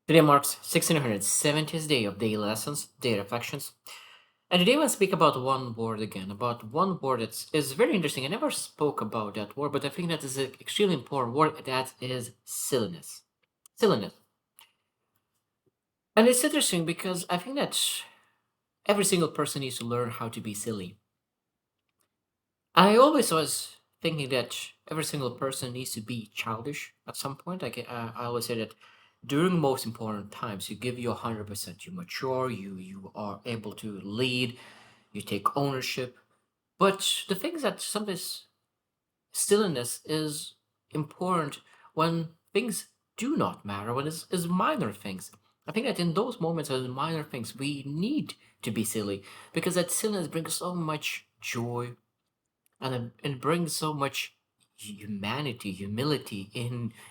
Today marks 1670th day of daily lessons, day reflections. And today we'll speak about one word again, about one word that is very interesting. I never spoke about that word, but I think that is an extremely important word. That is silliness. Silliness. And it's interesting because I think that every single person needs to learn how to be silly. I always was thinking that every single person needs to be childish at some point. I always say that during most important times, you give your 100%. You mature. You are able to lead. You take ownership. But the thing is that sometimes stillness is important when things do not matter. When it's minor things. I think that in those moments of minor things, we need to be silly because that silliness brings so much joy and it brings so much humanity, humility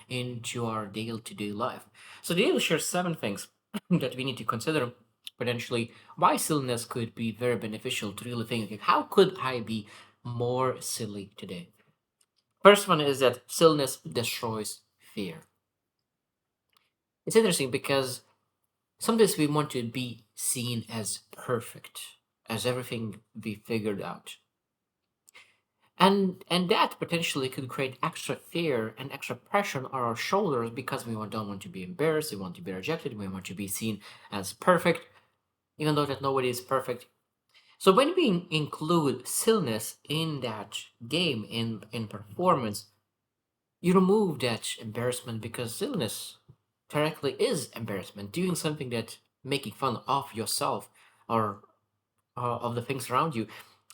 into our day-to-day life. So today we'll share 7 things that we need to consider potentially why silliness could be very beneficial to really think, okay, how could I be more silly today? First one is that silliness destroys fear. It's interesting because sometimes we want to be seen as perfect, as everything be figured out. And that potentially could create extra fear and extra pressure on our shoulders because don't want to be embarrassed, we want to be rejected, we want to be seen as perfect, even though that nobody is perfect. So when we include silliness in that game, in performance, you remove that embarrassment because silliness directly is embarrassment, doing something that making fun of yourself or of the things around you.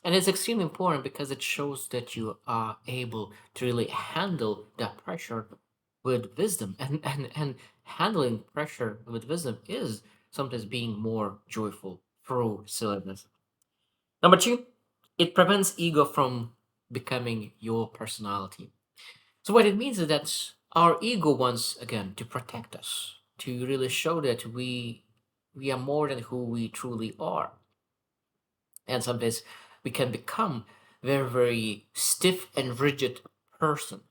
And it's extremely important because it shows that you are able to really handle that pressure with wisdom. And handling pressure with wisdom is sometimes being more joyful through silliness. Number two, it prevents ego from becoming your personality. So what it means is that our ego wants again to protect us, to really show that we are more than who we truly are. And sometimes we can become very stiff and rigid person,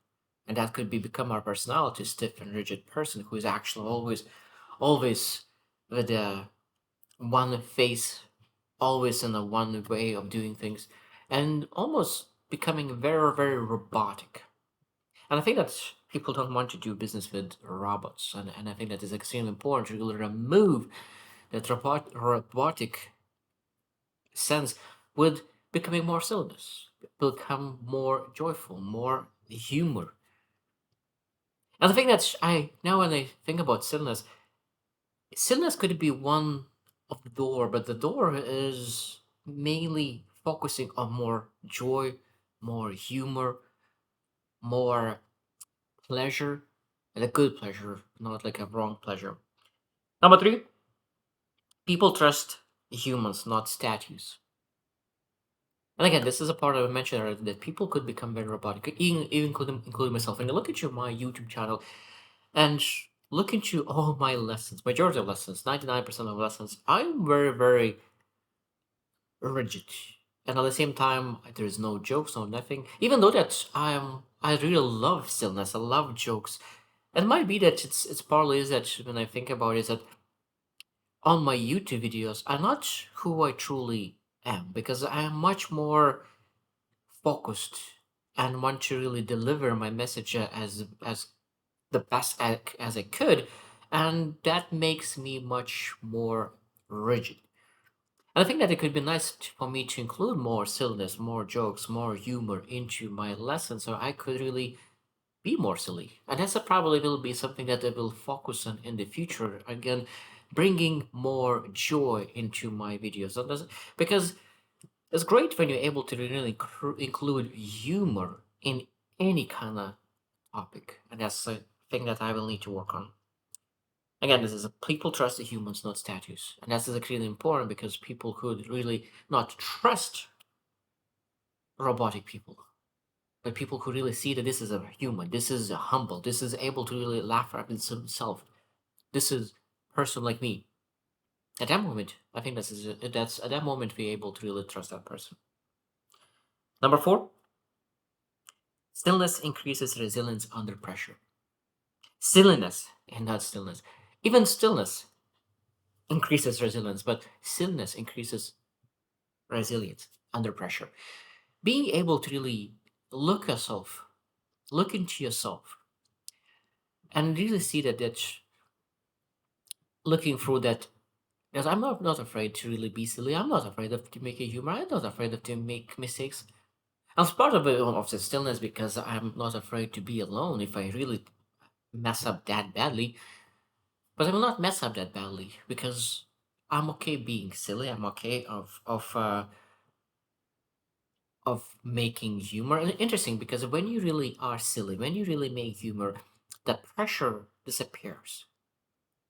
and that could be become our personality, stiff and rigid person who is actually always with a one face, always in a one way of doing things, and almost becoming very robotic. And I think that people don't want to do business with robots, and I think that is extremely important to really remove that robotic sense with becoming more silliness, become more joyful, more humor. And the thing that I now when I think about silliness, silliness could be one of the door, but the door is mainly focusing on more joy, more humor, more pleasure, and a good pleasure, not like a wrong pleasure. Number three, people trust humans, not statues. And again, this is a part I mentioned earlier that people could become very robotic, even including myself. And you look at my YouTube channel and look into all my lessons, majority of lessons, 99% of lessons, I'm very rigid. And at the same time, there's no jokes, no nothing. Even though that I really love stillness, I love jokes. It might be that it's partly is that when I think about it, is that on my YouTube videos, I'm not who I truly am because I am much more focused and want to really deliver my message as the best as I could, and that makes me much more rigid. And I think that it could be nice for me to include more silliness, more jokes, more humor into my lessons, so I could really be more silly. And that's probably will be something that I will focus on in the future. Again, bringing more joy into my videos. Because it's great when you're able to really include humor in any kind of topic, and that's a thing that I will need to work on. Again, this is a people trust the humans, not statues, and that's extremely important because people could really not trust robotic people, but people who really see that this is a human, this is a humble, this is able to really laugh at himself, this is person like me. At that moment, I think that's at that moment we're able to really trust that person. Number four, stillness increases resilience under pressure. Silliness, and not stillness, Even stillness increases resilience, but stillness increases resilience under pressure. Being able to really look into yourself, and really see that looking through that. Because I'm not afraid to really be silly. I'm not afraid of to make a humor. I'm not afraid of to make mistakes. As part of the stillness, because I'm not afraid to be alone if I really mess up that badly. But I will not mess up that badly because I'm okay being silly. I'm okay of making humor. And interesting because when you really are silly, when you really make humor, the pressure disappears.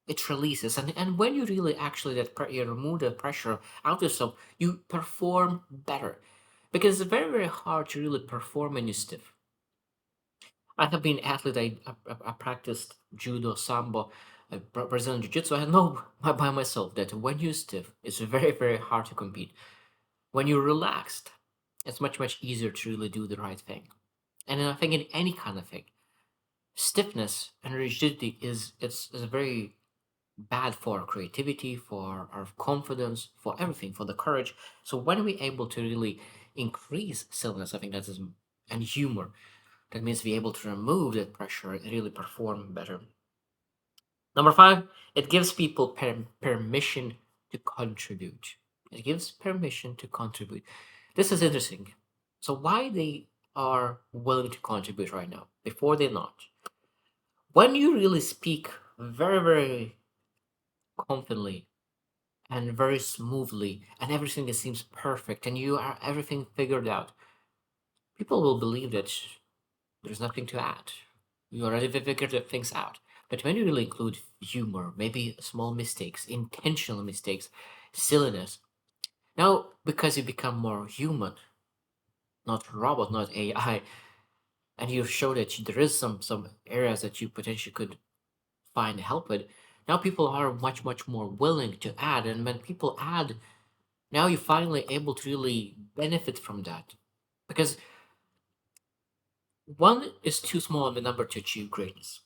It releases, and when you really actually you remove the pressure out of yourself, you perform better. Because it's very very hard to really perform when you're stiff. I have been athlete. I practiced judo, sambo, Brazilian jiu-jitsu. I know by myself that when you're stiff, it's very very hard to compete. When you're relaxed, it's much easier to really do the right thing. And I think in any kind of thing, stiffness and rigidity is very bad for creativity, for our confidence, for everything, for the courage. So when we're able to really increase stillness, I think that is and humor. That means be able to remove that pressure and really perform better. Number five, it gives people permission to contribute. It gives permission to contribute. This is interesting. So why they are willing to contribute right now before they're not? When you really speak very confidently and very smoothly and everything that seems perfect and you are everything figured out, people will believe that there's nothing to add. You already figured things out. But when you really include humor, maybe small mistakes, intentional mistakes, silliness, now because you become more human, not robot, not AI, and you show that there is some areas that you potentially could find help with, now people are much more willing to add. And when people add, now you're finally able to really benefit from that. Because one is too small of a number to achieve greatness.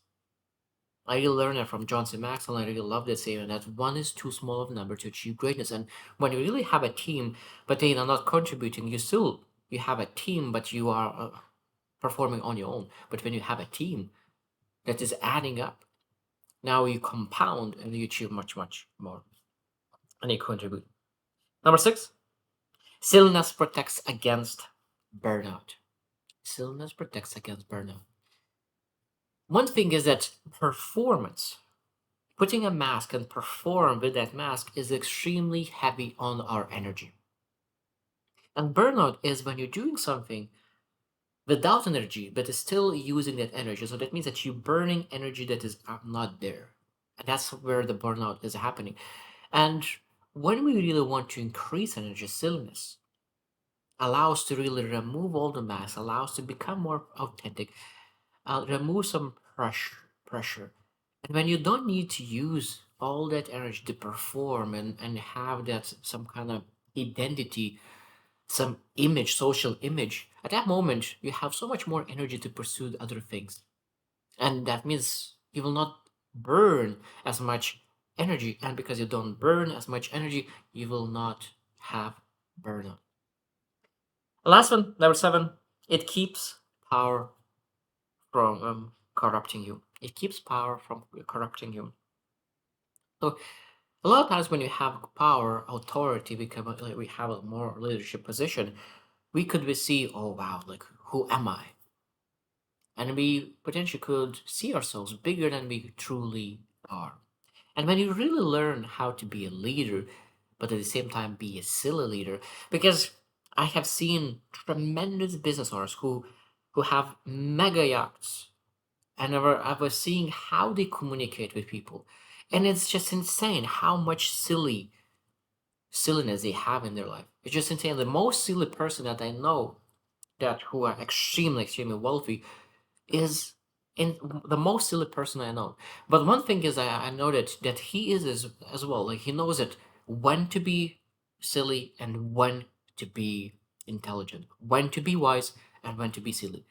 I really learned that from John C. Maxwell. I really love this saying that one is too small of a number to achieve greatness. And when you really have a team, but they are not contributing, you have a team, but you are performing on your own. But when you have a team that is adding up, now you compound and you achieve much more, and you contribute. Number six, silliness protects against burnout. Silliness protects against burnout. One thing is that performance, putting a mask and perform with that mask is extremely heavy on our energy. And burnout is when you're doing something without energy, but is still using that energy. So that means that you're burning energy that is not there. And that's where the burnout is happening. And when we really want to increase energy, silliness allows to really remove all the masks, allows to become more authentic, remove some pressure. And when you don't need to use all that energy to perform and have that some kind of identity, some image, social image, at that moment you have so much more energy to pursue other things. And that means you will not burn as much energy. And because you don't burn as much energy, you will not have burnout. The last one, number seven, it keeps power from corrupting you. It keeps power from corrupting you. So a lot of times when you have power, authority, like we have a more leadership position, we could be see, oh wow, like who am I? And we potentially could see ourselves bigger than we truly are. And when you really learn how to be a leader, but at the same time be a silly leader, because I have seen tremendous business owners who have mega yachts, and I was seeing how they communicate with people, and it's just insane how much silliness they have in their life. It's just insane. The most silly person that I know that who are extremely wealthy is in the most silly person I know. But one thing is I know that he is as well. Like he knows that when to be silly and when to be intelligent, when to be wise and when to be silly.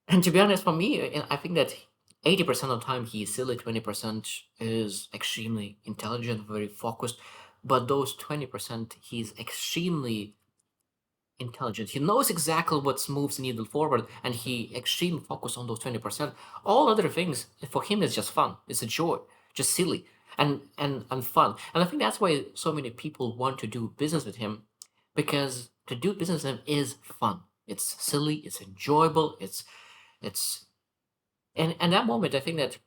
And to be honest, for me, I think that 80% of the time he's silly, 20% is extremely intelligent, very focused. But those 20%, he's extremely intelligent. He knows exactly what moves the needle forward, and he extremely focused on those 20%. All other things for him is just fun. It's a joy, just silly and fun. And I think that's why so many people want to do business with him, because to do business with him is fun. It's silly, it's enjoyable, it's and that moment I think that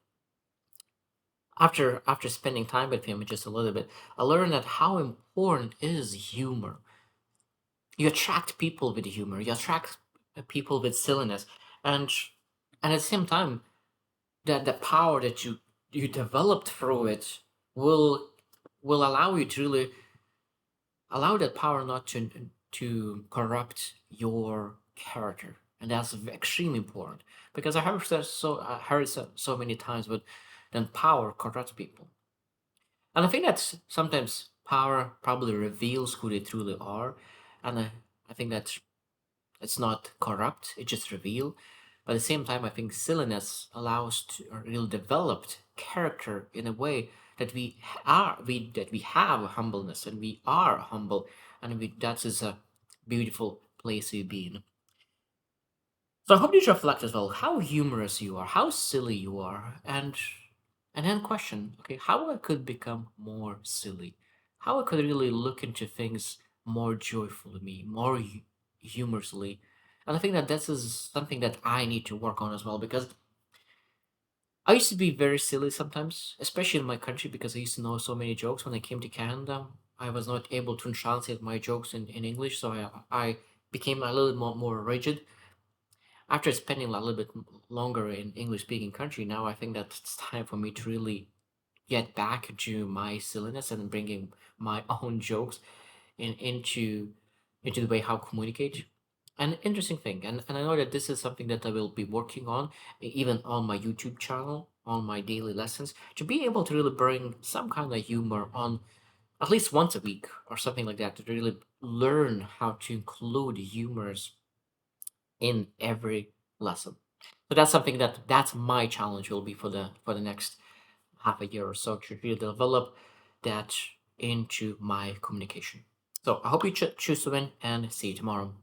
after spending time with him just a little bit, I learned that how important is humor. You attract people with humor. You attract people with silliness, and at the same time, that the power that you developed through it will will allow you to really allow that power not to corrupt your character, and that's extremely important because I heard so many times, but then power corrupts people. And I think that sometimes power probably reveals who they truly are. And I think that it's not corrupt, it just reveal. But at the same time, I think silliness allows to a real developed character in a way that we have humbleness and we are humble, and that is a beautiful place to be in. So I hope you reflect as well how humorous you are, how silly you are, and then question, okay, how I could become more silly, how I could really look into things more joyfully, more humorously. And I think that this is something that I need to work on as well because I used to be very silly sometimes, especially in my country because I used to know so many jokes. When I came to Canada, I was not able to translate my jokes in English, so I became a little more rigid after spending a little bit longer in English speaking country. Now I think that it's time for me to really get back to my silliness and bringing my own jokes into the way how I communicate. An interesting thing, and I know that this is something that I will be working on, even on my YouTube channel, on my daily lessons, to be able to really bring some kind of humor on at least once a week or something like that, to really learn how to include humors in every lesson. So that's something that's my challenge will be for the next half a year or so to really develop that into my communication. So I hope you choose to win and see you tomorrow.